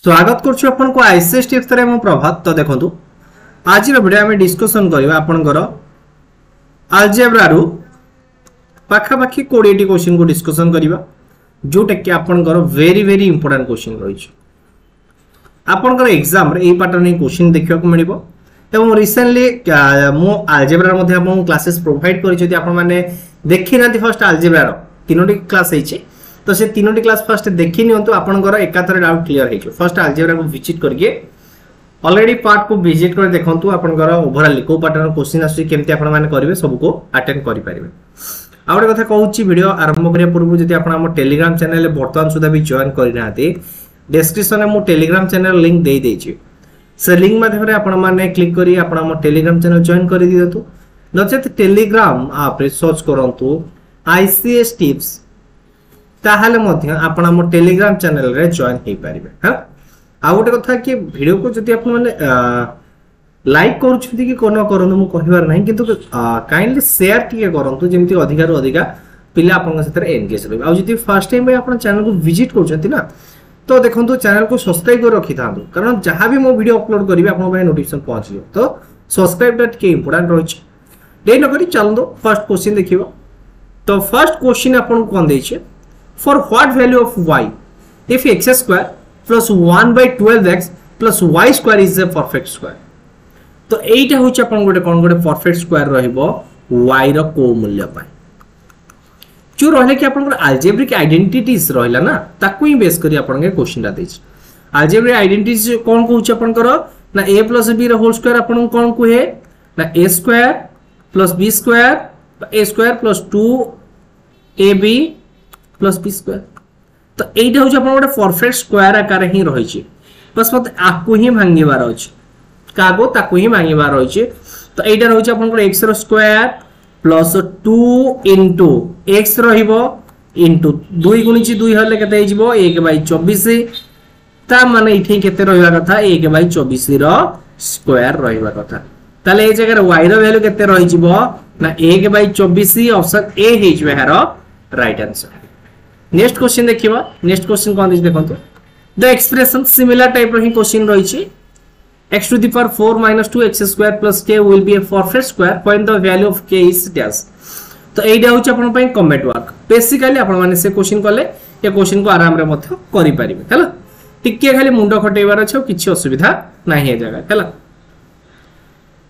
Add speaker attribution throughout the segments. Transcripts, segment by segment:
Speaker 1: स्वागत करछु अपन को ICS tips रे मो प्रभात। तो देखंतु आज रो वीडियो में डिस्कशन करबा आपनकर अलजेब्रा रो पाखा पाखी 20 टी क्वेश्चन को डिस्कशन करबा जोटा कि आपनकर वेरी इंपोर्टेंट क्वेश्चन रही छै। आपनकर एग्जाम रे ए पैटर्न क्वेश्चन देखियो को मिलिबो एवं रिसेंटली मो अलजेब्रा रे मध्ये आपन क्लासेस प्रोवाइड करि छै। आपन माने देखि नाथि फर्स्ट अलजेब्रा रो तीनोटी क्लास है छै, तो से तीनोटी क्लास फर्स्ट देखि नियंतु आपनकर एकाथरे डाउट क्लियर हे। फर्स्ट अलजेब्रा को विजिट करके ऑलरेडी पार्ट को विजिट कर देखंतु आपनकर ओवरऑल को पैटर्न क्वेश्चन आसी केमति आपन माने करिवे सब को अटेंड करि परिबे। आ गोटे कथा कहूची वीडियो आरंभ करिया पूर्व जदि आपन हम टेलीग्राम चैनल वर्तमान सुधा भी जॉइन करिनाते डिस्क्रिप्शन में मो टेलीग्राम चैनल लिंक दे देछि। से लिंक माध्यम रे आपन माने क्लिक करी आपन हम टेलीग्राम चैनल जॉइन करि दियंतु। नचेत टेलीग्राम आप रे सर्च करंतु आईसीएस टिप्स ताहाले मध्य आपण हम टेलीग्राम चैनल रे जॉइन हे परिबे। हां आ गोटे कथा कि वीडियो को जदि आपन माने लाइक करूछथि कि कोन करंतु मु कहिबार नाही, किंतु काइंडली शेयर टिके करंतु जेमति अधिकार अधिका पिला आपन सहित एंगेज रहबे। आ जदि फर्स्ट टाइम आपन चैनल को विजिट करछथि ना तो देखंतु चैनल को सब्सक्राइब कर रखि थांतु, कारण जहां भी मो वीडियो अपलोड करिवे आपन पे नोटिफिकेशन पहुंचियो। तो सब्सक्राइब दैट के इंपोर्टेंट रहछ। दे न करी चलंदो फर्स्ट क्वेश्चन देखिबो। तो फर्स्ट क्वेश्चन आपन कोन दै छै, for what value of y if x square plus 1 by 12x plus y square is a perfect square। तो एटा होछ अपन गोटे कोन गोटे परफेक्ट स्क्वायर रहइबो y रो को मूल्य पाए जो रहले कि अपन अलजेब्रिक आइडेंटिटीज रहला ना ताकू ही बेस करी अपन के क्वेश्चन दा दैछ। अलजेब्रिक आइडेंटिटीज कोन कहूछ अपन करो ना a plus b रो होल स्क्वायर अपन कोन कुहे ना a square plus b square a square plus 2ab plus B square. तो एटा हो अपन गोटे परफेक्ट स्क्वायर आकार ही रही छै, बस मत आकु ही भांगीबार अछि कागो ताकु ही भांगीबार रही छै। तो एटा रहै छै अपन को x रो स्क्वायर प्लस 2 इनटू x रहिबो इनटू 2 गुणित 2 हले केते हिजबो 1/24। ता माने इथे केते रहइबा कथा 1/24 रो स्क्वायर रहइबा कथा। ताले ए जगह y रो वैल्यू केते रहि जिवो ना 1/24। ऑप्शन ए हिजबे हारो राइट आंसर। नेक्स्ट क्वेश्चन देखिबा। नेक्स्ट क्वेश्चन कोन दिस देखंतु द एक्सप्रेशन सिमिलर टाइप रो ही क्वेश्चन रही छी x to the power 4 minus 2x square plus k will be a perfect square when the value of k is dash। तो एडा होछ अपन पय कमेंट वर्क बेसिकली अपन माने से क्वेश्चन करले ये क्वेश्चन को आराम रे मध्य करि परिबे हला। टिके खाली मुंडो खटेबार छ किछि असुविधा नाही हे जगह हला।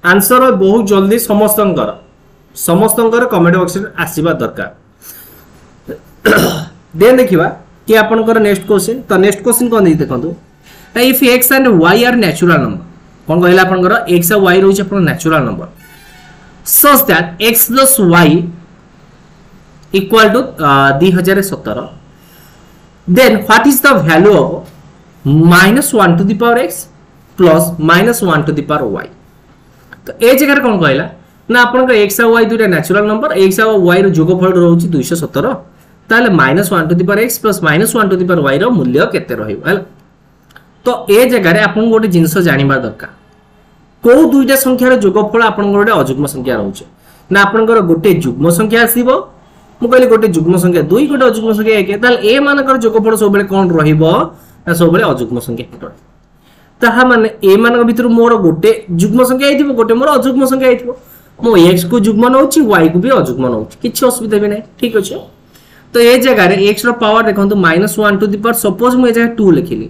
Speaker 1: आंसर बहुत जल्दी समस्तंकर कमेंट बॉक्स रे आसीबा दरकार। देन देखिबा कि आपनकर नेक्स्ट क्वेश्चन। तो नेक्स्ट क्वेश्चन कोन दै देखंतु if x and y are natural number कोन कहला आपनकर x और y रहै छै अपन natural number such that x plus y equal to 2017 then what is the value of -1 to the power x plus -1 to the power y। तो ए जगह कोन कहला ना आपनकर x और y दुटा नेचुरल नंबर x और y रो जोगफल रहै छै 217 ताले -1 to the power x plus -1 to the power y रो मूल्य केते रहिबो हला। तो ए जगह रे आपन गोटे जिंस जानिबा दरकार को दुईटा संख्या रो जोगफल आपन गोटे अजुग्म संख्या रहउछ ना आपन गोटे जुग्म संख्या आसीबो। मु कहली गोटे जुग्म संख्या 2 गोटे अजुग्म संख्या 1 ताले ए मानकर जोगफल सब बेले कोन रहिबो ना सब बेले अजुग्म संख्या रहिबो। ताहा माने ए मानक भितर मोर गोटे जुग्म संख्या आइथिबो गोटे मोर अजुग्म संख्या आइथिबो। मो x को जुग्म नउची y को भी अजुग्म नउची किछि असुविधा भी नै ठीक अछि। तो ए जगह रे x रो पावर देखंतु -1 टू द पावर सपोज मु ए जगह 2 लिखिली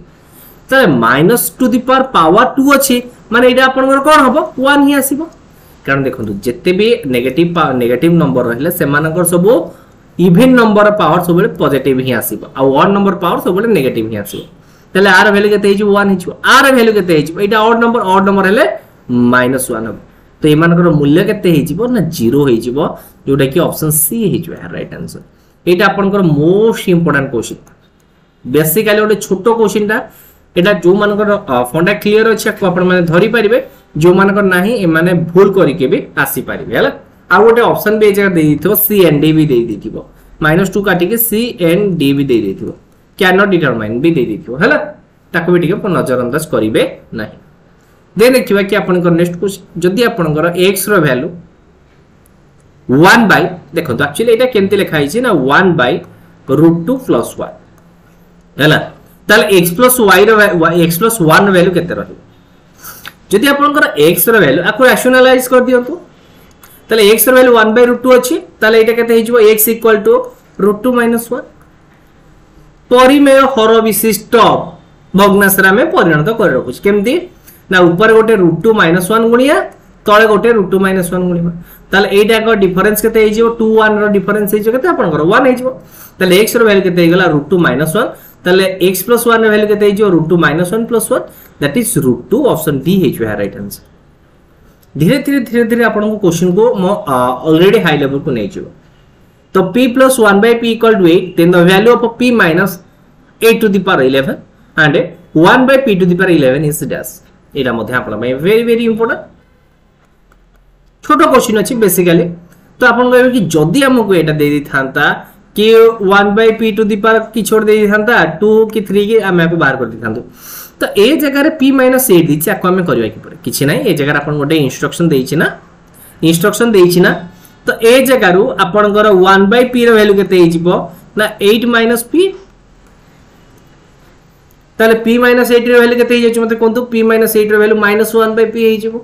Speaker 1: त -2 द पावर 2 अछि माने एटा आपन कोन हबो 1 ही आसीबो। कारण देखंतु जत्ते भी नेगेटिव नंबर रहले से मानकर सब इवन नंबर पावर सब बेले पॉजिटिव ही आसीबो आ ऑड नंबर पावर सब बेले नेगेटिव ही आसीबो। तले r वैल्यू केते हिजो 1 हिजो r वैल्यू केते हिजो एटा ऑड नंबर हेले -1 हबो। तो ए मानकर मूल्य केते हिजो ना 0 हिजो जोटा कि ऑप्शन सी हिजो राइट आंसर। एटा आपनकर मोस्ट इंपोर्टेंट क्वेश्चन बेसिकली ओटे छोटो क्वेश्चन ता एटा जो मानकर फंडा क्लियर अछि को आपन माने धरि परिबे जो मानकर नाही ए माने भूल करि के भी आसी परिबे हला। आ ओटे ऑप्शन बे जगह दे दिथो सी एंड डी भी दे दिथिबो -2 काटी के सी एंड डी भी दे दिथिबो कैन नॉट डिटरमाइन भी दे दिथिबो हला। ताको भी टिके नजरअंदाज करिवे नाही। दे देखिबा कि आपनकर नेक्स्ट क्वेश्चन जदी आपनकर x रो वैल्यू 1 by देखो तो एक्चुअली एटा केमते लिखा हिची ना 1 by √2 + 1 हैला। ताले x प्लस y रो x प्लस 1 वैल्यू केते रहबो जदि आपनकर x रो वैल्यू आपको रैशनलाइज कर दियंतु ताले x रो वैल्यू 1/√2 अछि ताले एटा केते हिजबो x √2 - 1 परिमेय हर विशिष्ट भग्नांश में परिणत कर रखुछ केमती ना ऊपर गोटे √2 - 1 गुणिया तळे गोटे √2 - 1 गुणिया ताले एटा को डिफरेंस केते हिजबो 2 1 रो डिफरेंस हिजो केते आपनकर 1 हिजबो ताले x रो वैल्यू केते हिगला √2 - 1 ताले x + 1 रो वैल्यू केते हिजो √2 - 1 + 1 दैट इज √2 ऑप्शन डी हिजो है राइट आंसर धीरे धीरे आपन को क्वेश्चन को मो ऑलरेडी हाई लेवल को नै जिवो तो p + 1/p = 8 then the value of p minus 8 to the power 11 and 1/p to the power 11 is dash एटा मध्ये आपन में वेरी इंपोर्टेंट छोटो क्वेश्चन अछि बेसिकली तो आपन कहबे कि जदी हमको एटा दे दी थांता कि 1/p to the power कि छोड़ दे दी थांता 2 कि 3 कि हम को बाहर कर दी थांतो तो ए जगह रे p - 8 दिछि आको हम करबा कि पड़े किछि नै ए जगह रे आपन गोटे इंस्ट्रक्शन देछि ना तो ए जगह रु आपनकर 1/p रो वैल्यू केते हिजबो ना 8 - p ताले p - 8 रो वैल्यू केते हिजो मते कोंतु p - 8 रो वैल्यू -1/p हिजबो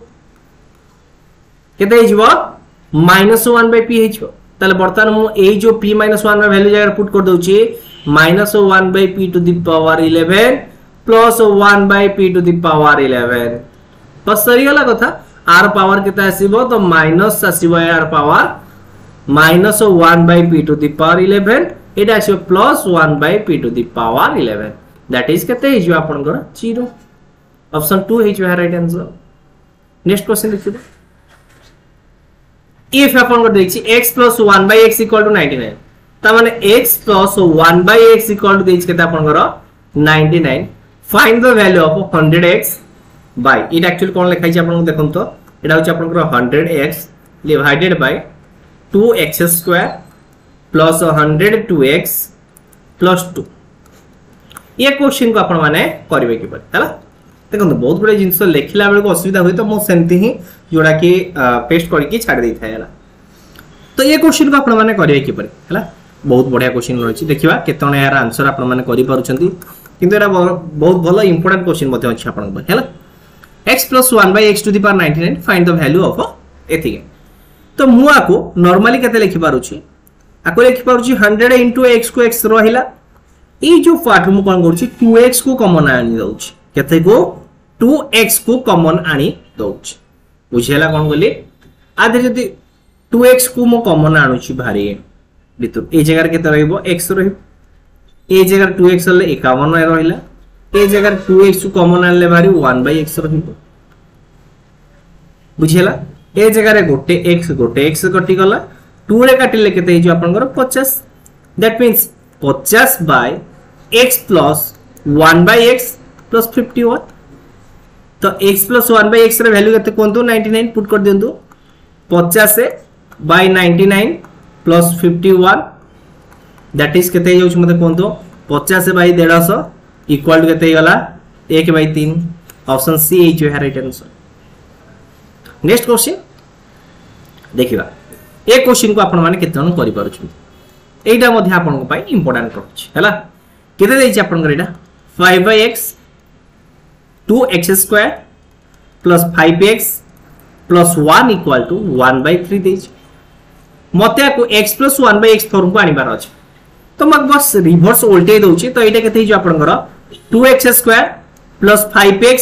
Speaker 1: केते हिजबो -1/p हिजबो ताले बर्तमान मु ए जो p - 1 रो वैल्यू जगह पुट कर दोछि -1/p to the power 11 plus 1/p to the power 11 बस सरी गला कथा r पावर केते आसीबो तो माइनस आसीबो r power -1/p to the power 11 एटा आसीबो plus 1/p to the power 11 that is केते हिजो आपन को 0 ऑप्शन 2 हिजो है राइट आंसर नेक्स्ट क्वेश्चन देखिबो इफ आपन को देखछि x + 1/x = 99 त माने x + 1/x = देछि केते आपन को 99 find the value of 100x by it actually कोन लिखाइ छै आपन को देखन तो एटा होछि आपन को 100x divided by 2x² plus 102x plus 2 ये क्वेश्चन को आपण माने करबे कि पड़े हला देखन तो बहुत बड़े जिंस लेखिला बेल को असुविधा होई तो मो सेंति ही जोड़ा कि पेस्ट करके छाड़ देई थाय हला तो ये क्वेश्चन को आपण माने करबे कि पड़े हला बहुत बढ़िया क्वेश्चन रहछि देखिबा केतने यार आंसर आपण माने करि पारुछंती किंतु एरा बहुत भलो इंपोर्टेंट क्वेश्चन मध्ये अछि आपण को हला x + 1/x to the power 99 find the value of एथि तो मु आको नॉर्मली केते लिखि पारुछि आको लिखि पारुछि 100 * x को x रहिला ए जो पार्ट मु कोन करछि 2x को कॉमन आनी दउछि केते को 2x को कॉमन आनी दउछि बुझेला कोन बोली आधे जदी 2x को मु कॉमन आनुछि भारी बितु ए जगह केते रहइबो x रहइबो ए जगह 2x ले 51 रहिला ए जगह 2x को कॉमन आनले भारी 1/x रहइबो बुझेला ए जगह रे गोटे x कटि गला 2 रे काटिले केते हिजो आपनकर 50 that means 50/x plus 1/x plus 51 तो x plus 1/x रे वैल्यू केते कोंतु 99 पुट कर देंतु 50/99 plus 51 दैट इज केते जाउछ मते कोंतु 50/150 इक्वल टू केते गला 1/3 option C is your right answer next question देखिबा ए क्वेश्चन को आपण माने केते जन करि पारुछु एटा मध्ये आपण को पाई इंपोर्टेंट रहछि हला केते देछि आपण कर एटा 5/x 2x² plus 5x plus 1 equal to 1/3 देछि मते को x plus 1/x फॉर्म को आनी बार अछि तो मग बस रिवर्स उल्टे दउछि तो एटा केते हिजो आपण कर 2x² plus 5x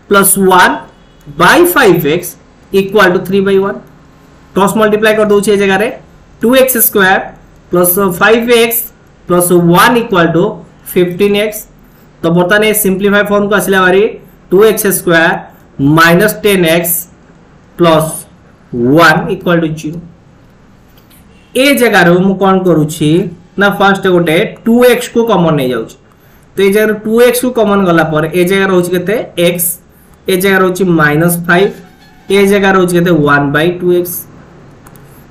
Speaker 1: plus 1/5x equal to 3/1 cross multiply कर दउछि ए जगह रे 2x² plus 5x plus 1 equal to 15x तो बर्तमान सिंपलीफाई फॉर्म को आसिला बारी 2x² minus 10x plus 1 equal to 0 ए जगह रो मु कोन करूछि ना फर्स्ट गोटे 2x को कॉमन नै जाउछि तो ए जगह 2x को कॉमन गला पर ए जगह रहउछि केते x ए जगह रहउछि -5 ए जगह रहउछि केते 1/2x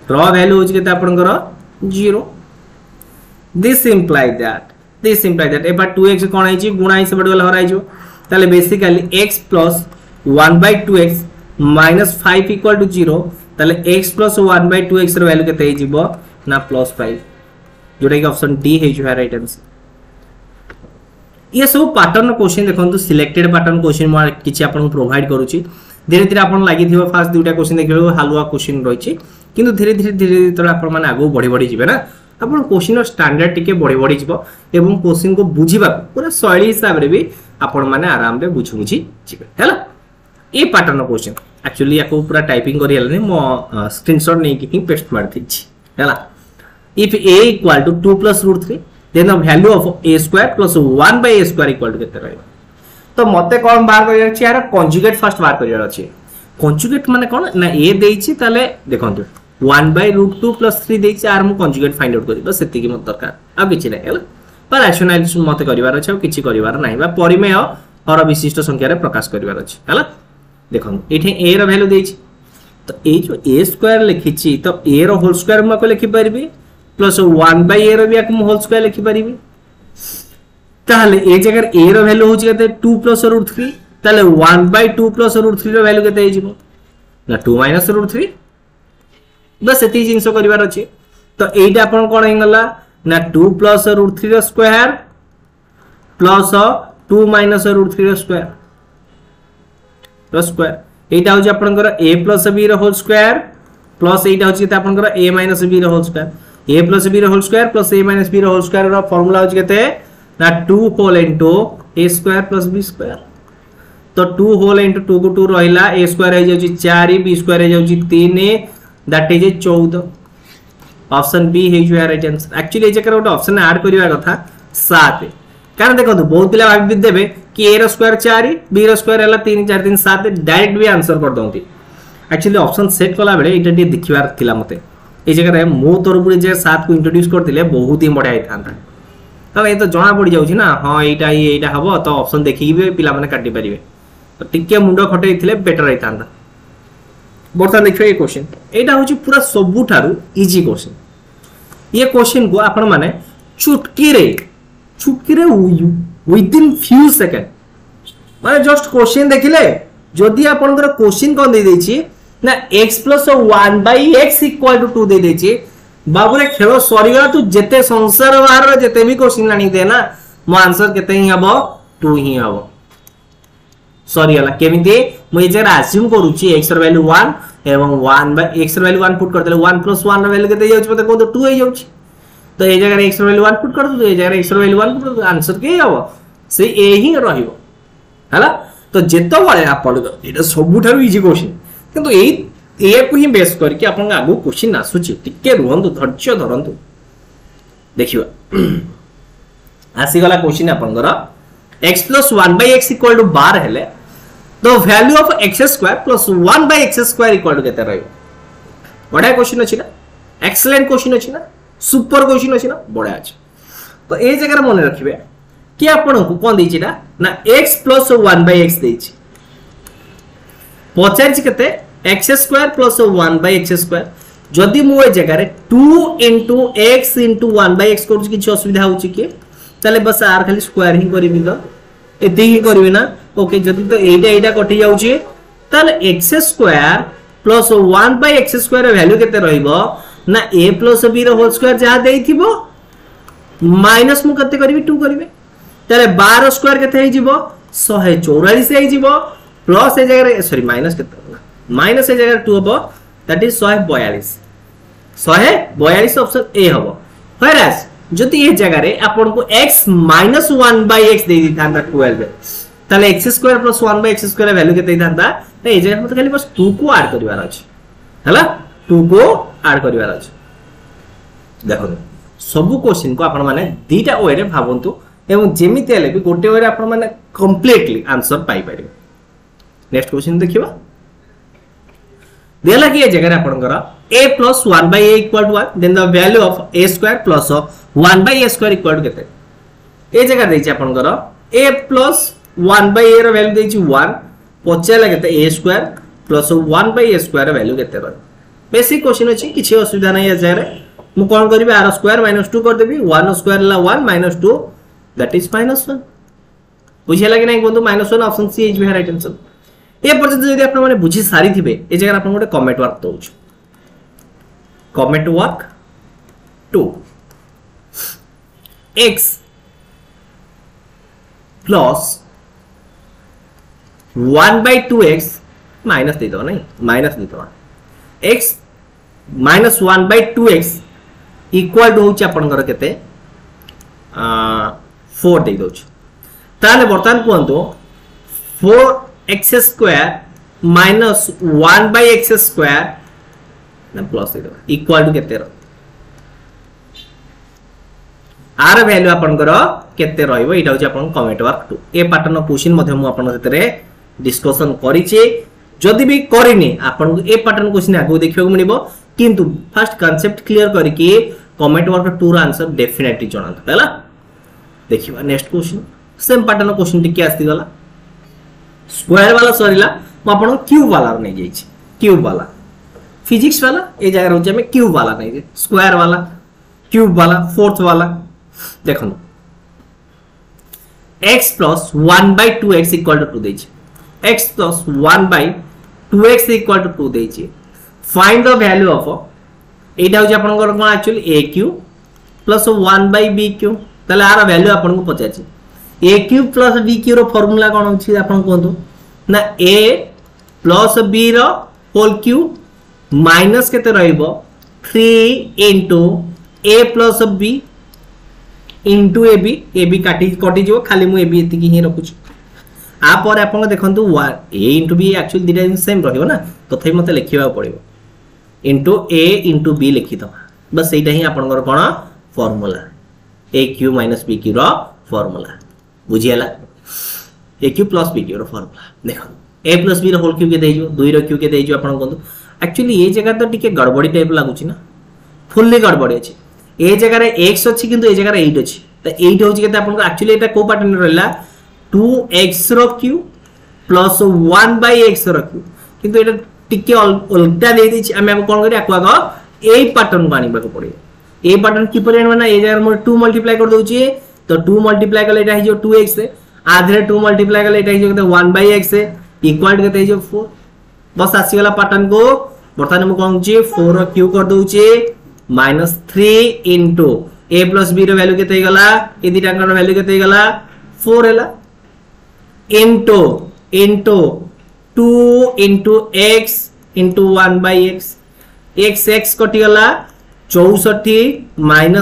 Speaker 1: रो वैल्यू होछि केते आपनकर 0 this imply that एबा 2x कोन आइछि गुणा हिस बड गला हराइ जो ताले basically x plus 1/2x minus 5 equal to 0 ताले x plus 1/2x रो वैल्यू केते हिजिबो ना +5 जोटा कि ऑप्शन डी हे जो है राइट आंसर ये सब पैटर्न क्वेश्चन देखो सिलेक्टेड पैटर्न क्वेश्चन मैं किसी आपको प्रोवाइड करुच्ची धीरे धीरे आप लगी फास्ट दुटा क्वेश्चन देखिए हालुआ क्वेश्चन रही कि धीरे धीरे जो आप आगे बढ़ी बढ़ी जी ना आप क्वेश्चन स्टैंडर्ड टिके बढ़ी बढ़ी जीव एवं क्वेश्चन को बुझा पूरा शैली हिसाब से भी आपण मैंने आराम से बुझी बुझी जी है ये पैटर्न क्वेश्चन एक्चुअली या पूरा टाइपिंग कर मो स्क्रीनशॉट नहीं पेस्ट मार है if a equal to 2 plus root 3 then the value of a square plus 1 by a square equal to केते रहबो तो मते कोन बाहर करिया अछि यार कंजुगेट फर्स्ट बाहर करिया अछि कंजुगेट माने कोन ना a देछि ताले देखंतु 1 बाय रूट 2 प्लस 3 देछि आर मु कंजुगेट फाइंड आउट करी बस सेति की मत दरकार अब किछि नै हला पर रैशनैलिज्म मते करिवार अछि किछि करिवार नै बा परिमेय और विशिष्ट संख्या रे प्रकाश करिवार अछि हला देखंतु एठे a रो वैल्यू देछि तो ए जो a स्क्वायर लिखिछि तो a रो होल स्क्वायर म को लिखि परबी प्लस 1 बाय a रो भी हम होल स्क्वायर लिखि परबी ताले ए जगह a रो वैल्यू होछि केते 2 प्लस रूट 3 ताले 1 बाय 2 प्लस रूट 3 रो वैल्यू केते हे जिवो ना 2 माइनस रूट 3 बस एती जिंसो करिवार अछि तो एटा आपण कोन हेगला ना 2 प्लस रूट 3 रो स्क्वायर प्लस 2 माइनस रूट 3 रो स्क्वायर एटा हो आपनकर a प्लस b रो होल स्क्वायर प्लस एटा हो आपनकर a माइनस b रो whole square a plus b रो whole square plus a minus b रो होल स्क्वायर रो फार्मूला हो केते ना 2 whole into a square plus b square तो 2 होल इनटू 2 को 2 रहिला a स्क्वायर हो जाउची 4 b स्क्वायर हो जाउची 3 दैट इज 14 ऑप्शन बी हे जो राइट आंसर एक्चुअली ए जकर ଗୋଟେ ऑप्शन ऐड करिवा कथा 7 कारण देखो बहुत पिला भाबी देबे कि a रो स्क्वायर 4 b रो स्क्वायर हला 3 4 3 7 डायरेक्ट भी आंसर कर दउती एक्चुअली ऑप्शन सेट कला बेले एटा डी देखिवार थिला मते ए जगह रे मो तरफ जे 7 को इंट्रोड्यूस करथिले बहुत ही बढ़िया थांता तो ए तो जणा पड़ी जाउची ना हां एटा हबो तो ऑप्शन देखि भी पिला माने काटी परिबे तो टिके मुंडो खटै थिले बेटर रही थांता बर्तमान देखियो ए क्वेश्चन एटा होची पूरा सबुठारु इजी क्वेश्चन ये क्वेश्चन को आपण माने चुटकी रे विदिन फ्यू सेकंड माने जस्ट क्वेश्चन देखिले जदि आपनकर क्वेश्चन कोन दे देछि ना x + 1 / x = 2 दे देछि बाबूरे खेल सरी गला तू जेते संसार बाहर जेते भी क्वेश्चन लानी दे ना मो आंसर केते ही हबो 2 ही हबो सरी गला केमिति मु ए जरा अज्यूम करूची x र वैल्यू 1 एवं 1/x र वैल्यू 1 पुट कर देले 1 + 1 र वैल्यू केते जाउची पता को 2 हे जाउची तो ए जगह x र वैल्यू 1 पुट कर दो ए जगह x र वैल्यू 1 पुट आंसर के हबो से ए ही रहिबो हला तो जेतो बळे आपण एटा सबुठारु इजी क्वेश्चन किंतु ए को ही बेस करके आपण आगु क्वेश्चन आसुची टिके रुहंतु धैर्य धरंतु देखिबा आसी गला क्वेश्चन आपनकर x + 1/x = 12 हेले the value of x² + 1/x² = केते रहइबो बडा क्वेश्चन अछि ना एक्सीलेंट क्वेश्चन अछि ना सुपर क्वेश्चन अछि ना बडा अछि तो ए जगह मन रखिबे कि आपण को कोन दैछि ना x + 1/x दैछि पचारछि केते x² + 1/x² जदि मु ए जगह रे 2 * x * 1/x करू किछ असुविधा होछि कि तले बस आर खाली स्क्वायर ही करबी तो एते ही करबी ना ओके जदि तो एटा कटि जाउछि तले x² + 1/x² रे वैल्यू केते रहइबो ना a + b रो होल स्क्वायर जहा देइथिबो माइनस मु कते करबी 2 करबी तले 12 स्क्वायर केते हे जिवो 144 हे जिवो प्लस ए जगह सॉरी माइनस केते माइनस ए जगह 2 हबो दैट इज 142 ऑप्शन ए हबो व्हेयरएज जति ए जगह रे आपन को x - 1/x दे दी थांदा 12 तले x² + 1/x² वैल्यू केते थांदा त ए जगह मत खाली बस 2 को ऐड करिवार अछि हला 2 को ऐड करिवार अछि देखो सब क्वेश्चन को आपण माने दीटा वे रे भाबंतु एवं जेमिति हेले भी गोटे वे रे आपण माने कंप्लीटली आंसर पाई परिबे नेक्स्ट क्वेश्चन देखिबा देला कि ए जगह रे आपनकर a + 1/a = 1 then the value of a² + 1/a² = केते ए जगह दैछि आपनकर a + 1/a रो वैल्यू दैछि 1 पचेला केते a² + 1/a² रो वैल्यू केते रह बेसिक क्वेश्चन अछि किछि असुविधा नै ए जगह रे मु कोन करबी r² - 2 कर देबी 1² ला 1 - 2 दैट इज -1 बुझियला कि नै बंधु -1 option C is right answer ए पर्यंत जदि आपण माने बुझी सारी थिबे ए जगह आपण गोटे कमेंट वर्क दउछु comment work 2 x plus 1/2x minus दे दो नहीं माइनस दे दो x minus 1/2x equal to होची आपनकर केते 4 दे दो ताले बर्तमान कोंतो 4x² माइनस 1/x² ना प्लस दे दो इक्वल टू केते आर वैल्यू आपनकर केते रहइबो एटा होची आपन कमेंट वर्क 2 ए पैटर्न क्वेश्चन मध्ये मु आपन सेतरे डिस्कशन करिचे जदि भी करिनी आपन ए पैटर्न क्वेश्चन आगो देखियो मिलिबो किंतु फर्स्ट कांसेप्ट क्लियर करिके कमेंट वर्क 2 रा आंसर डेफिनेटली जणांत हैला देखिबा next question same pattern question टिके आस्ति गला स्क्वायर वाला सरीला म आपन क्यूब वाला नै जाईछि क्यूब वाला फिजिक्स वाला ए जगह रहउछ हम क्यूब वाला नै जे स्क्वायर वाला क्यूब वाला फोर्थ वाला देखो x plus 1/2x equal to 2 देछि x plus 1/2x equal to 2 देछि find the value of एटा हो आपन कोन एक्चुअली aq plus 1/bq तले आर वैल्यू आपन को पचाछि aq plus bq रो फार्मूला कोन होछि आपन कोंतु ना a plus b रो होल क्यूब माइनस केते रहइबो 3 into a plus b into ab काटी जो खाली मु ab एति की ही रखुछ आ पर आपन देखंतु a into b एक्चुअली दिटा सेम रहइबो ना तथै मते लिखिबा पड़िबो into a into b लिखि दबा बस एटा ही आपन कोन फार्मूला aq - bq रो फार्मूला बुझियला aq + bq रो फार्मूला देखो a + b रो होल क्यूब के देइजो 2 रो क्यूब के देइजो आपन कोन एक्चुअली ये जगह तो टिके गड़बड़ी टाइप लागुची ना फुल्ली गड़बड़ी अछि ए जगह रे x अछि किंतु ए जगह रे 8 अछि त 8 होछि केते आपन एक्चुअली एटा को पैटर्न रहला 2x रो क्यूब प्लस 1/x रो क्यूब किंतु एटा टिके उल्टा दे दैछि हम कोन करी आको आगो ए पैटर्न बानी बाको पड़े ए पैटर्न की पर एना ए जगह मोर 2 मल्टीप्लाई कर दोछि तो 2 मल्टीप्लाई करले एटा हिजो 2x आधरे 2 मल्टीप्लाई करले एटा हिजो केते 1/x इक्वल केते हिजो 4 बस आसी वाला पैटर्न को बर्तमान हम कोन छी 4 रो क्यूब कर दोछि -3 into a plus b रो वैल्यू केते गला ए दिटा रो वैल्यू केते गला 4 हैला into 2 into x into 1/x x कटि गला 64 -12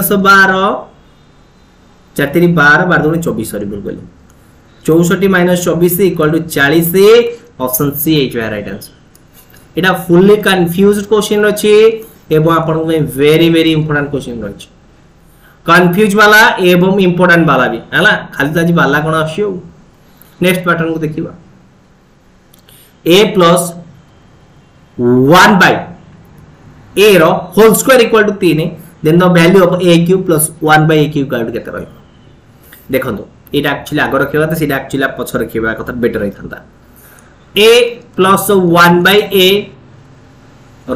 Speaker 1: 4 12 12 24 सॉरी भूल गली 64 - 24 equal to 40 option C is right answer एटा फुल्ली कंफ्यूज्ड क्वेश्चन अछि एवं आपन में वेरी वेरी इंपोर्टेंट क्वेश्चन रही कंफ्यूज वाला एवं इंपोर्टेंट वाला भी हैला खाली ताजी वाला कोन आसियो नेक्स्ट पैटर्न को देखिबा a plus 1/a रो whole square equal to 3 then the value of a cube plus 1/a cube count केते रहइबो देखंतो एटा एक्चुअली आगर रखिबा त सीधा एक्चुअली पछ रखिबा कथा बेटर रहिथंता a plus 1/a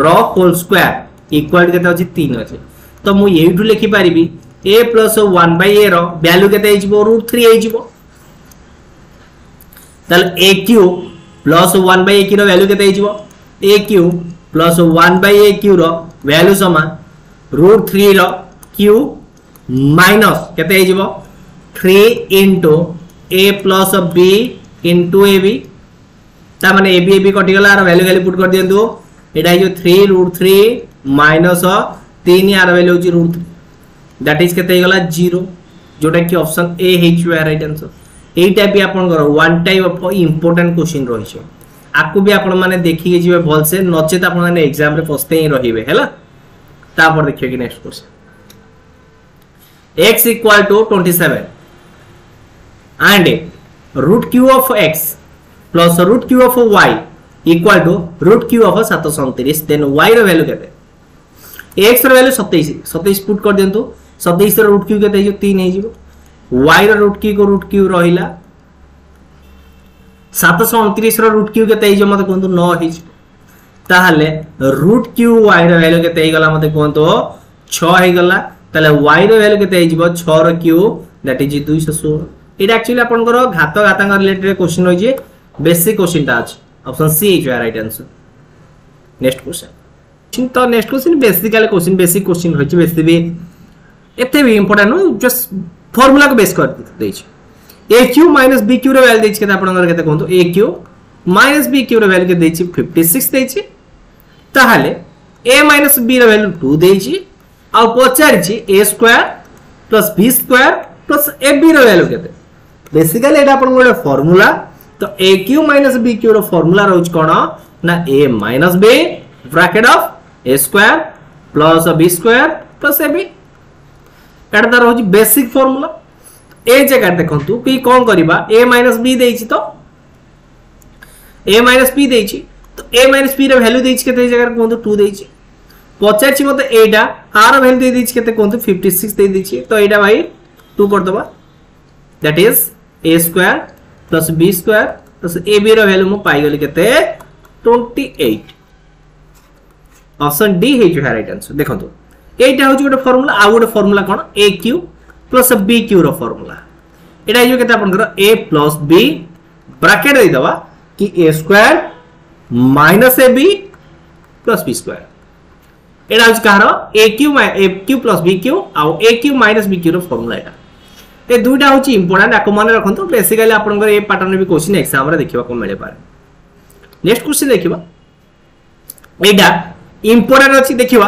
Speaker 1: रो होल स्क्वायर इक्वल केते अछि 3 अछि तो मु एइठु लिखि पारिबी a plus 1/a रो वैल्यू केते हिजबो √3 हिजबो तल a cube plus 1/a cube रो वैल्यू केते हिजबो a cube plus 1/a cube रो वैल्यू समान √3 रो क्यूब माइनस केते हिजबो 3 into a plus b into ab ता माने ab कटि गला आर वैल्यू खाली पुट कर दियंतु एटा हिजो 3 √3 माइनस 3 यार वैल्यू जी √3 दैट इज केते गला 0 जोटा कि option A H right answer एटा भी आपन करो one type of important question रही छै आकु भी आपन माने देखि के जिवे भल से नचेत आपन माने एग्जाम रे पस्ते ही रहिबे हैला तापर देखियो कि next question x equal to 27 and root q of x plus root q of y equal to root q of 729 then y रो वैल्यू केते x रो वैल्यू 27 पुट कर देंतु 27 रो रूट q केते हिजो 3 हिजो y रो रूट q रहिला 729 रो root q केते हिजो मते कोंतु 9 हिजो ताहले रूट q y रो वैल्यू केते हि गला मते कोंतु 6 हि गला ताले y रो वैल्यू केते हिजो 6 रो q that is 216 it actually आपन करो घात घातांग रिलेटेड क्वेश्चन होई जे बेसिक क्वेश्चन टा अछि option C is right answer next question तो next question basically question basic question होय बेसी भी एते भी इंपोर्टेंट नो जस्ट फार्मूला को बेस कर दै छै a cube minus b cube रे वैल्यू देछि केते आपन केते कोंतो a cube minus b cube रे वैल्यू के देछि 56 देछि ताहाले a माइनस b रे वैल्यू 2 देछि आ पचारछि a square plus b square plus ab रे वैल्यू केते बेसिकली एटा आपन गोटे फार्मूला तो a cube minus b cube रो फार्मूला रोज कोन ना a minus b bracket of a square plus b square plus ab एटा तार होची बेसिक फार्मूला ए जगह देखंतु कि कोन करबा a माइनस b देछि तो a माइनस b देछि तो a माइनस b रे वैल्यू देछि केते जगह कोन 2 देछि पचारछि मते एटा आर वैल्यू दे देछि केते कोन 56 दे देछि तो एटा भाई 2 कर दबा that is a square plus b square plus ab रे वैल्यू म पाई गेली केते 28 ऑप्शन डी हे जो है राइट आंसर देखंतु एटा होची गोटे फार्मूला आ गोटे फार्मूला कोन a cube plus b cube रो फार्मूला एटा जो केते आपन कर a प्लस b ब्रैकेट दे दबा कि a square minus ab plus b square एटा होची कहारो a cube plus b cube आ a cube minus b cube रो फार्मूला एटा ए दुईटा होची इंपोर्टेंट आको माने रखंतु बेसिकली आपन कर ए पैटर्न भी क्वेश्चन एग्जाम रे देखिबा को मिले पारे नेक्स्ट क्वेश्चन देखिबा एटा इंपोर्टेंट अछि देखिबा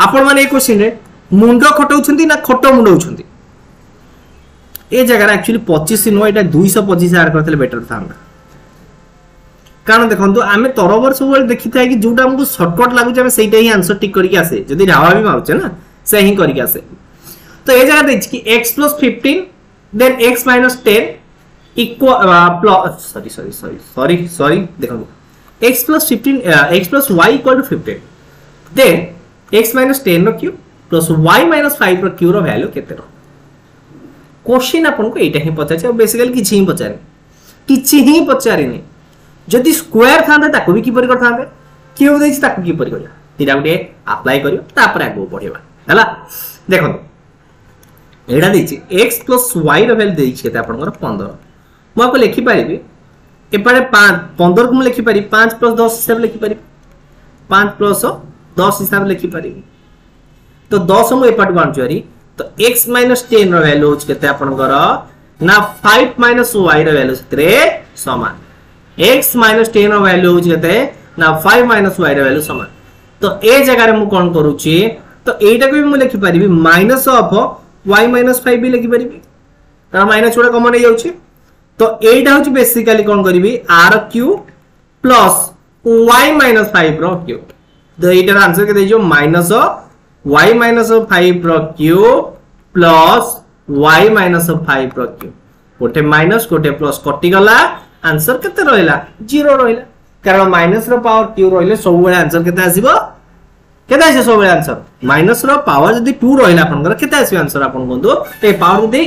Speaker 1: आपण माने ए क्वेश्चन रे मुंडो खटौछंती ना खटो मुंडौछंती ए जगह रे actually 25 no Etah 225 are करथले better थांदा कारण देखंतु आमे तरबर सब बेले देखि थाय कि जोटा हमको शॉर्टकट लागु जे सेटा ही आंसर टिक करिक आसे जदी रावा भी मारछे ना से ही करिक आसे तो ए जगह देछि कि x + 15 then x - 10 equal sorry देखो x + 15 x + y = 15 then x - 10 रो क्यूब प्लस y - 5 रो क्यूब रो वैल्यू केते रो क्वेश्चन आपन को एटा ही पचाछ बेसिकली किछि ही पचारिनी जदि स्क्वायर थांदा ताको भी की परि करथांदे क्यूब देछि ताको की परि करिया तिरा गुटे अप्लाई करियो तापर आगो बढ़ेबा हला देखो एडा देछि x + y रो वैल्यू देछि केते आपन 15 म आपको लिखि पारिबी एपारे 5 15 को लिखि पारि 5 + 10 हिसाब लिखि पारि 5 + 10 हिसाब लिखि पारि तो 10 मु एपाट बान चोरी तो x - 10 रो वैल्यू होछ केते आपन ना 5 - y रो वैल्यू सेतरे समान x - 10 रो वैल्यू होछ केते ना 5 - y रो वैल्यू समान तो ए जगह रे मु कोन करूची तो एटा को भी मु लिखि पारिबी माइनस ऑफ y - 5 भी लिखि पारिबी तार माइनस छोड़ा कॉमन हे जाउची तो एटा होची बेसिकली कोन करिवि r क्यूब प्लस y - 5 रो क्यूब तो एटार आंसर के देजो माइनस y - 5 रो क्यूब प्लस y - 5 रो क्यूब गोटे माइनस गोटे प्लस कटि गला आंसर केते रहला 0 रहला कारण माइनस रो पावर क्यूब रहले सब बेले आंसर केते आसीबो केते आसे सब बेले आंसर माइनस रो पावर जदी 2 रहला आपन केते आसीबो आंसर आपन कोंदो ते पावर जदी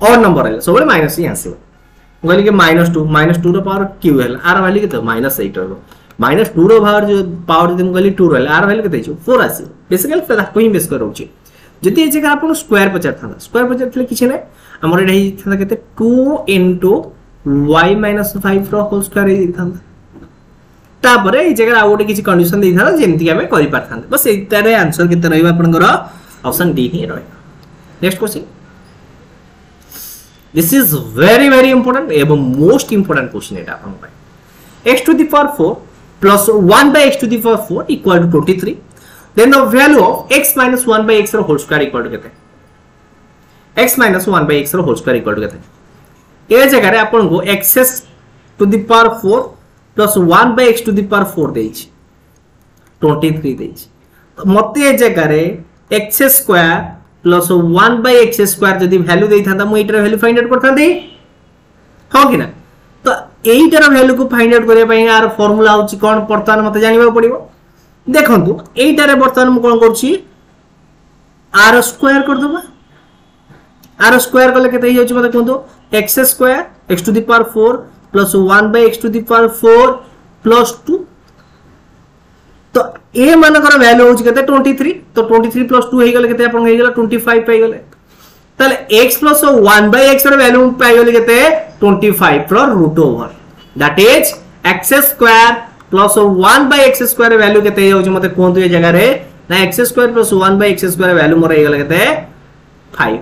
Speaker 1: और नंबर रहला सब बेले माइनस ही आसीबो गली के -2 रो पावर क्यू है आर वैल्यू केते -8 रो -2 रो पावर जो पावर जदी गली 2 रहला आर वैल्यू केते 4 आसी बेसिकली त ताको ही बेस करूची जदी ए जगह आपन स्क्वायर पचार था स्क्वायर पचार थले किछ नै हमर एटा ही था केते 2 * y - 5 रो होल स्क्वायर ही था तापरे ए जगह आउट किछ कंडीशन दे था जेंति हमें करि पार था बस एतारे आंसर केते रहबा आपन ऑप्शन डी ही रहबा next question This is very important एवं most important question एटा अपन पाए x to the power 4 plus 1 by x to the power 4 equal to 23 then the value of x minus 1 by x row whole square equal to केते x minus 1 by x row whole square equal to केते ए जगह रे अपन को x to the power 4 plus 1 by x to the power 4 देछि 23 देछि तो मते ए जगह रे x square plus 1 by x square जदी वैल्यू देई थांदा मु एटर वैल्यू फाइंड आउट करथांदी हो कि ना तो एटर वैल्यू को फाइंड आउट करे पई यार फार्मूला होची कोन परतान मते जानिबा पड़िबो देखंतु एटर बर्तमान मु कोन करछि r स्क्वायर कर दबा r स्क्वायर कले केते होची मते कोंदो x square x to the power 4 plus 1 by x to the power 4 plus 2 तो ए मानकर वैल्यू होची केते 23 तो 23 प्लस 2 हे गेले केते अपन हे गेला 25 पाई गेले तले x प्लस 1 by x रो वैल्यू पाई गेले केते 25 रो root over that is x square plus 1 by x square value केते होची मते कोंतु ए जगह रे ना x square plus 1 by x square value मोर हे गेले केते 5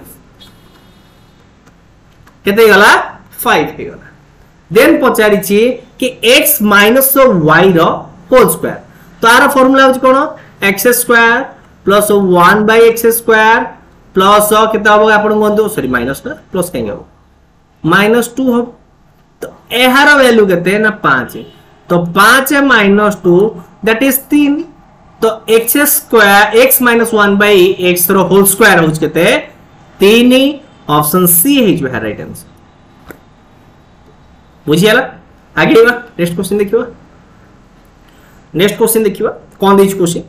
Speaker 1: केते गला 5 हे गला देन पचारि छी कि x माइनस y रो होल स्क्वायर तार फार्मूला हो कोन x square plus 1 by x square plus केता हो आपण कोन सॉरी माइनस ना प्लस केंगे हो -2 हो तो एहार वैल्यू केते ना 5 तो 5 माइनस 2 दैट इज 3 तो x square x minus 1 by x रो होल स्क्वायर हो केते 3 ऑप्शन सी है जो है राइट आंसर बुझियाला आगे बा नेक्स्ट क्वेश्चन देखिबा नेक्स्ट क्वेश्चन देखिबा कोन दैछ क्वेश्चन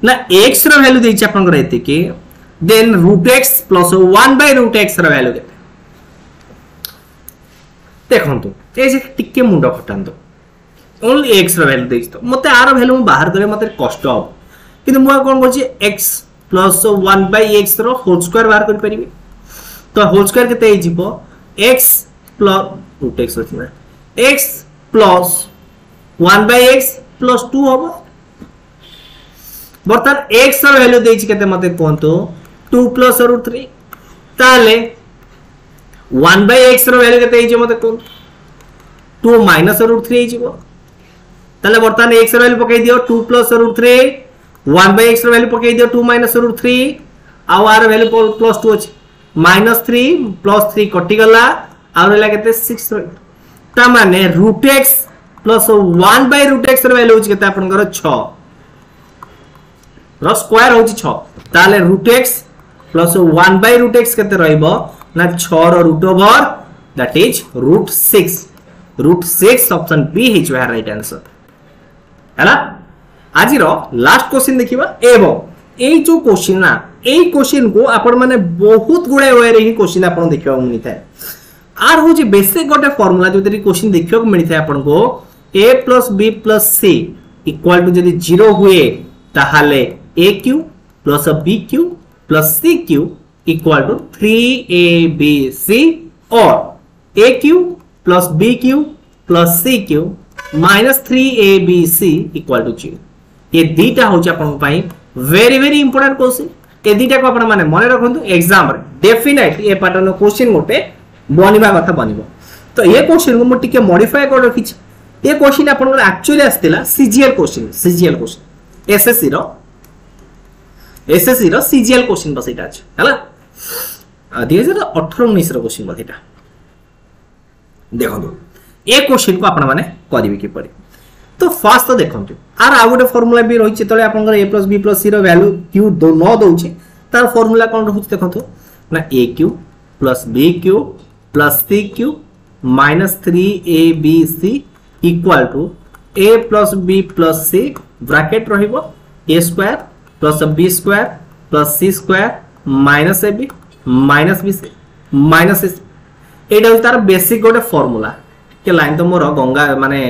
Speaker 1: ना x रो वैल्यू दैछ आपन करे एते कि then root x plus 1 by root x रो वैल्यू केते देखंतु ए जे टिके मुंडा खटांतो ओनली x रो वैल्यू दैछ तो मते आर वैल्यू बाहर करे मते कष्ट हो किंतु मु कोन करछि x प्लस 1 बाय x रो होल स्क्वायर बाहर कर परिबे तो होल स्क्वायर केते हे जिवो x प्लस रूट x अछि ना x plus 1 by x plus 2 होबो बर्तन x रो वैल्यू देछि केते मते कोनतो 2 प्लस रूट 3 ताले 1 बाय x रो वैल्यू केते हे जे मते कोन 2 माइनस रूट 3 हे जिवो ताले बर्तन x रो वैल्यू पकै दियो 2 प्लस रूट 3 1 बाय x रो वैल्यू पकै दियो 2 माइनस रूट 3 आ आर वैल्यू प्लस 2 अछि -3 प्लस 3 कटि गला आ रहला केते 6 रो ता माने root x plus 1 by root x रो वैल्यू केते आपन कर 6 रो स्क्वायर होची 6 ताले root x plus 1 by root x केते रहइबो ना 6 रो root over that is root 6 option B हिज वे राइट आंसर हैला आज रो लास्ट क्वेश्चन देखिबा एवं एई जो क्वेश्चन ना एई क्वेश्चन को आपण माने बहुत गुडे वे रे ही क्वेश्चन आपण देखिबा मिलि थाए आर हो जे बेसिक गोटे फार्मूला जो तरी क्वेश्चन देखिबा को मिलि थाए आपण को a + b + c equal to जदी 0 हुए ताहाले aq + bq + cq equal to 3abc और aq + bq + cq - 3abc equal to 0 ये दीटा हो आपण पई वेरी वेरी इंपोर्टेंट क्वेश्चन ए दीटा को आपण माने मने रखंतु एग्जाम रे डेफिनेटली ए पैटर्न क्वेश्चन गोटे बनिबा कथा बनिबो तो ये क्वेश्चन को मु टिके मॉडिफाई कर रखि छी ये क्वेश्चन आपण एक्चुअली आस्तिला सीजीएल क्वेश्चन एसएससी रो सीजीएल क्वेश्चन बस इटा छ हला 2018 19 रो क्वेश्चन बस इटा देखंतु ए क्वेश्चन को आपण माने करिवे कि पड़े तो फास्ट तो देखंतु आर आ गोटे फार्मूला भी रही छै तले आपन a + b + c row value q दो न दउछि तार फार्मूला कोन रहउछि देखंतु ना aq + bq + cq - 3abc equal to a + b + c bracket रहिबो a square + b square + c square - ab - bc - c एटा तार बेसिक गोटे फार्मूला के लाइन तो मोर गंगा माने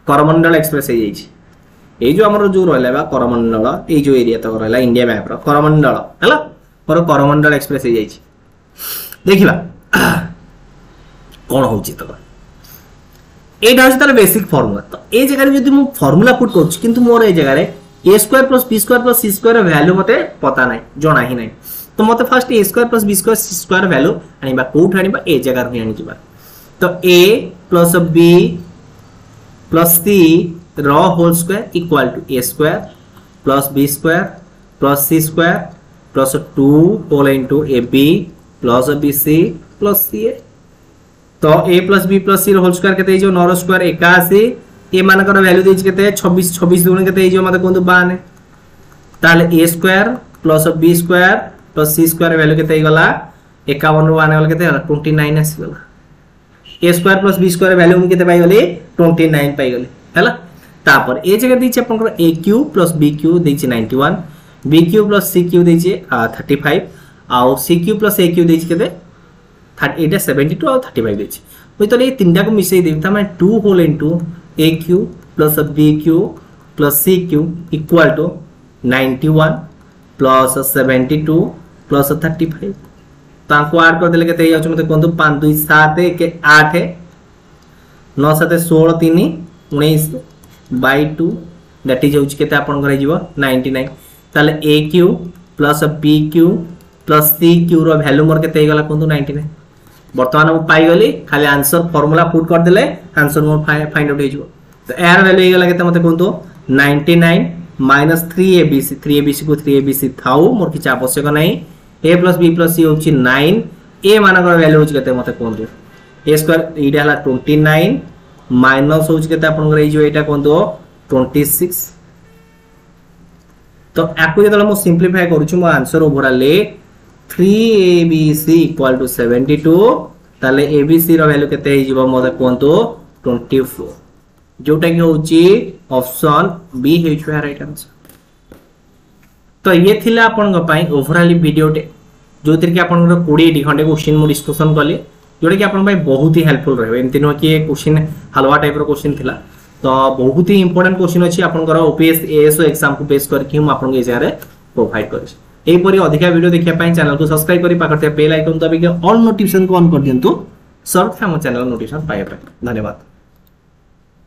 Speaker 1: करमंडल एक्सप्रेस हे जाई ए जो हमर जो रहला बा करमंडल ए जो एरिया तो रहला इंडिया मैप रो करमंडल हला पर करमंडल एक्सप्रेस हे जाई देखिबा कोन होची तो एटा होची तार बेसिक फार्मूला तो ए जगह रे जदी मु फार्मूला पुट करछ किंतु मोर ए जगह रे a square + b square + c square value मते पता नै जणा ही नै तो मते first a square + b square c square value आनिबा कोठ आनिबा ए जगह रे आनि जिबा तो a + b + c रो whole square equal to a square + b square + c square + 2 whole into ab + bc + ca तो a + b + c रो होल स्क्वायर केते जो 9 रो स्क्वायर 81 ए मानकर वैल्यू देछि केते 26 26 दुने केते जो मते कोन 52 ताले a square + b square + c square value केते गला 51 रो 1 गला केते 29 आसी गला a square + b square value केते पाई गली 29 पाई गली हैला तापर ए जगह देछि अपन aq + bq देछि 91 bq + cq देछि 35 आ cq + aq देछि केते 30 72 और 35 देछि ओइ तो ए तीनटा को मिसै देबि त माने 2 whole into aq + bq + cq equal to 91 + 72 + 35 ताको ऐड कर देले केते हो छ मते कोन 5 2 7 1 8 9 7 16 3 19 by 2 that is होछ केते आपन करे जीवो 99 ताले aq + bq + cq रो वैल्यू मोर केते गला कोन 99 बर्तमान मु पाई गली खाली आंसर फार्मूला पुट कर देले आंसर मो फाइंड आउट हो जिवो तो एआर वैल्यू हे गला केते मते कोंतो 99 माइनस 3abc 3abc को 3abc थाउ मोर किछ आवश्यक नै a + b + c होची 9 a मानकर वैल्यू होची केते मते कोंतो a स्क्वायर इडा हला 29 माइनस होची केते आपन रे जो एटा कोंतो 26 तो आकु जतले मो सिंपलीफाई करूछु मो आंसर ओवरऑल 3abc = 72 ताले abc रो वैल्यू केते हे जिवो मते कोंतो 24 जोटा कि होची ऑप्शन बी हे छ राइट आंसर तो ये थिला आपन को पई ओवरऑल वीडियो टे जोतिर कि आपन 20 टी खंडे क्वेश्चन मु डिस्कशन करली जोटा कि आपन पई बहुत ही हेल्पफुल रहबे एमति न कि क्वेश्चन हलवा टाइप रो क्वेश्चन थिला तो बहुत ही इंपोर्टेंट क्वेश्चन अछि आपन को ओपीएस एएसओ एग्जाम को बेस करके हम आपन के जगह रे प्रोवाइड करिस एही परी अधिक वीडियो देखिया पई चैनल को सब्सक्राइब करी पाकरते बेल आइकन दबाइ के ऑल नोटिफिकेशन को ऑन कर दियंतु सर्व हम चैनल नोटिफिकेशन पाए धन्यवाद।